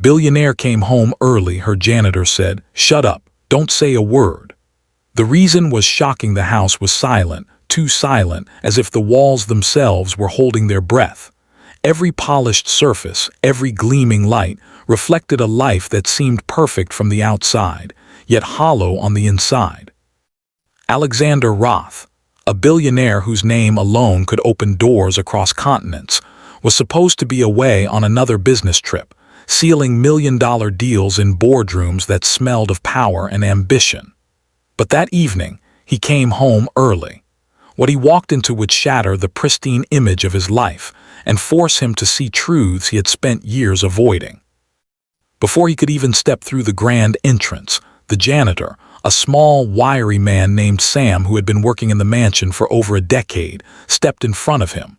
Billionaire came home early, her janitor said. Shut up, don't say a word. The reason was shocking. The house was silent, too silent, as if the walls themselves were holding their breath. Every polished surface, every gleaming light, reflected a life that seemed perfect from the outside, yet hollow on the inside. Alexander Roth, a billionaire whose name alone could open doors across continents, was supposed to be away on another business trip, sealing million-dollar deals in boardrooms that smelled of power and ambition. But that evening, he came home early. What he walked into would shatter the pristine image of his life and force him to see truths he had spent years avoiding. Before he could even step through the grand entrance, the janitor, a small, wiry man named Sam who had been working in the mansion for over a decade, stepped in front of him.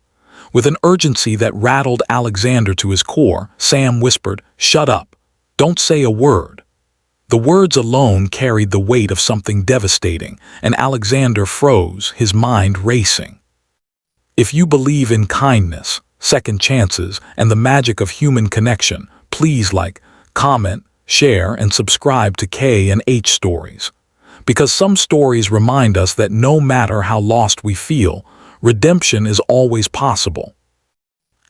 With an urgency that rattled Alexander to his core, Sam whispered, "Shut up. Don't say a word." The words alone carried the weight of something devastating, and Alexander froze, his mind racing. If you believe in kindness, second chances, and the magic of human connection, please like, comment, share, and subscribe to K&H Stories. Because some stories remind us that no matter how lost we feel, redemption is always possible.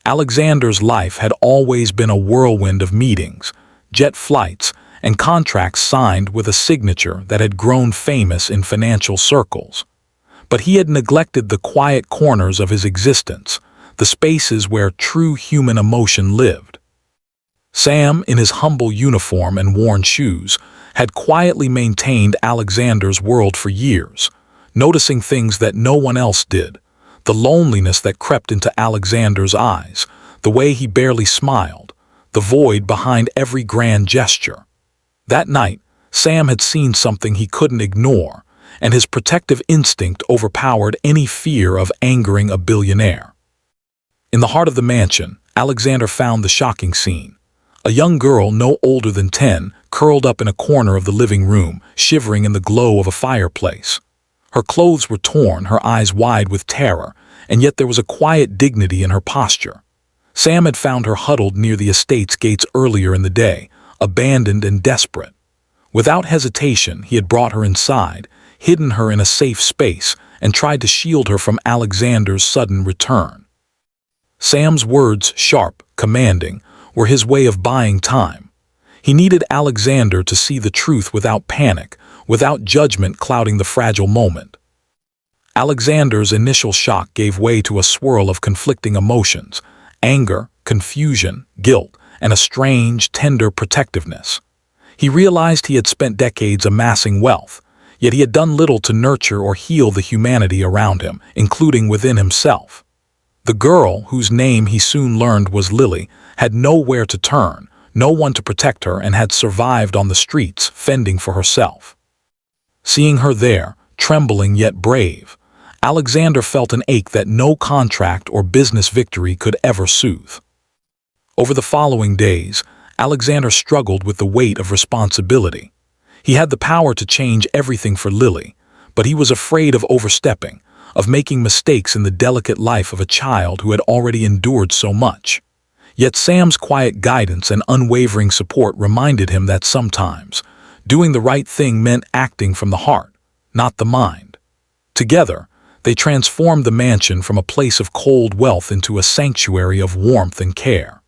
Alexander's life had always been a whirlwind of meetings, jet flights, and contracts signed with a signature that had grown famous in financial circles. But he had neglected the quiet corners of his existence, the spaces where true human emotion lived. Sam, in his humble uniform and worn shoes, had quietly maintained Alexander's world for years, noticing things that no one else did. The loneliness that crept into Alexander's eyes, the way he barely smiled, the void behind every grand gesture. That night, Sam had seen something he couldn't ignore, and his protective instinct overpowered any fear of angering a billionaire. In the heart of the mansion, Alexander found the shocking scene. A young girl no older than 10, curled up in a corner of the living room, shivering in the glow of a fireplace. Her clothes were torn, her eyes wide with terror, and yet there was a quiet dignity in her posture. Sam had found her huddled near the estate's gates earlier in the day, abandoned and desperate. Without hesitation, he had brought her inside, hidden her in a safe space, and tried to shield her from Alexander's sudden return. Sam's words, sharp, commanding, were his way of buying time. He needed Alexander to see the truth without panic, without judgment clouding the fragile moment. Alexander's initial shock gave way to a swirl of conflicting emotions: anger, confusion, guilt, and a strange, tender protectiveness. He realized he had spent decades amassing wealth, yet he had done little to nurture or heal the humanity around him, including within himself. The girl, whose name he soon learned was Lily, had nowhere to turn, no one to protect her, and had survived on the streets, fending for herself. Seeing her there, trembling yet brave, Alexander felt an ache that no contract or business victory could ever soothe. Over the following days, Alexander struggled with the weight of responsibility. He had the power to change everything for Lily, but he was afraid of overstepping, of making mistakes in the delicate life of a child who had already endured so much. Yet Sam's quiet guidance and unwavering support reminded him that sometimes doing the right thing meant acting from the heart, not the mind. Together, they transformed the mansion from a place of cold wealth into a sanctuary of warmth and care.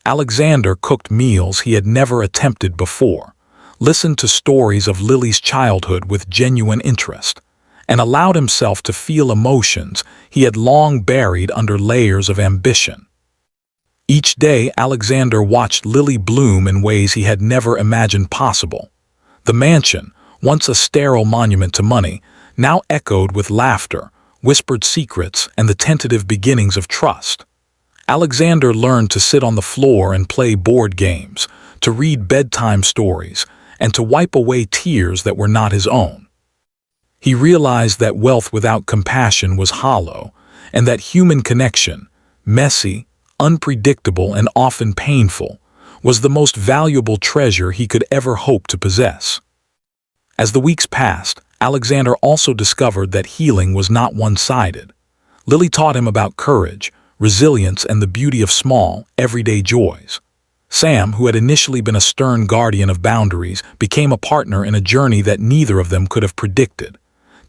Alexander cooked meals he had never attempted before, listened to stories of Lily's childhood with genuine interest, and allowed himself to feel emotions he had long buried under layers of ambition. Each day, Alexander watched Lily bloom in ways he had never imagined possible. The mansion, once a sterile monument to money, now echoed with laughter, whispered secrets, and the tentative beginnings of trust. Alexander learned to sit on the floor and play board games, to read bedtime stories, and to wipe away tears that were not his own. He realized that wealth without compassion was hollow, and that human connection, messy, unpredictable, and often painful, was the most valuable treasure he could ever hope to possess. As the weeks passed, Alexander also discovered that healing was not one-sided. Lily taught him about courage, resilience, and the beauty of small, everyday joys. Sam, who had initially been a stern guardian of boundaries, became a partner in a journey that neither of them could have predicted.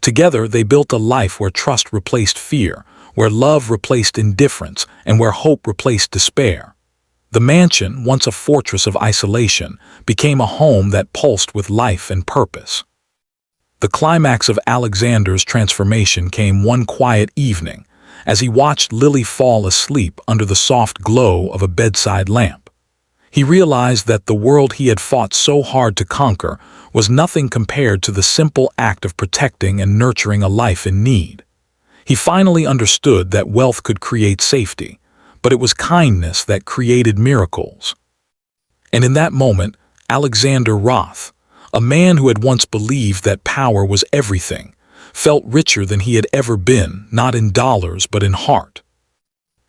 Together, they built a life where trust replaced fear, where love replaced indifference, and where hope replaced despair. The mansion, once a fortress of isolation, became a home that pulsed with life and purpose. The climax of Alexander's transformation came one quiet evening, as he watched Lily fall asleep under the soft glow of a bedside lamp. He realized that the world he had fought so hard to conquer was nothing compared to the simple act of protecting and nurturing a life in need. He finally understood that wealth could create safety, but it was kindness that created miracles. And in that moment, Alexander Roth, a man who had once believed that power was everything, felt richer than he had ever been, not in dollars but in heart.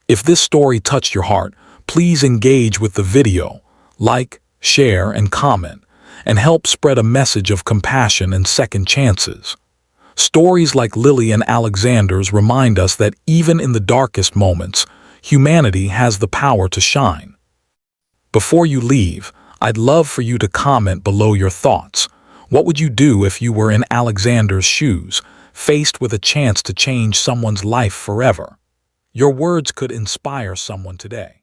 If this story touched your heart, please engage with the video, like, share, and comment, and help spread a message of compassion and second chances. Stories like Lily and Alexander's remind us that even in the darkest moments, humanity has the power to shine. Before you leave, I'd love for you to comment below your thoughts. What would you do if you were in Alexander's shoes, faced with a chance to change someone's life forever? Your words could inspire someone today.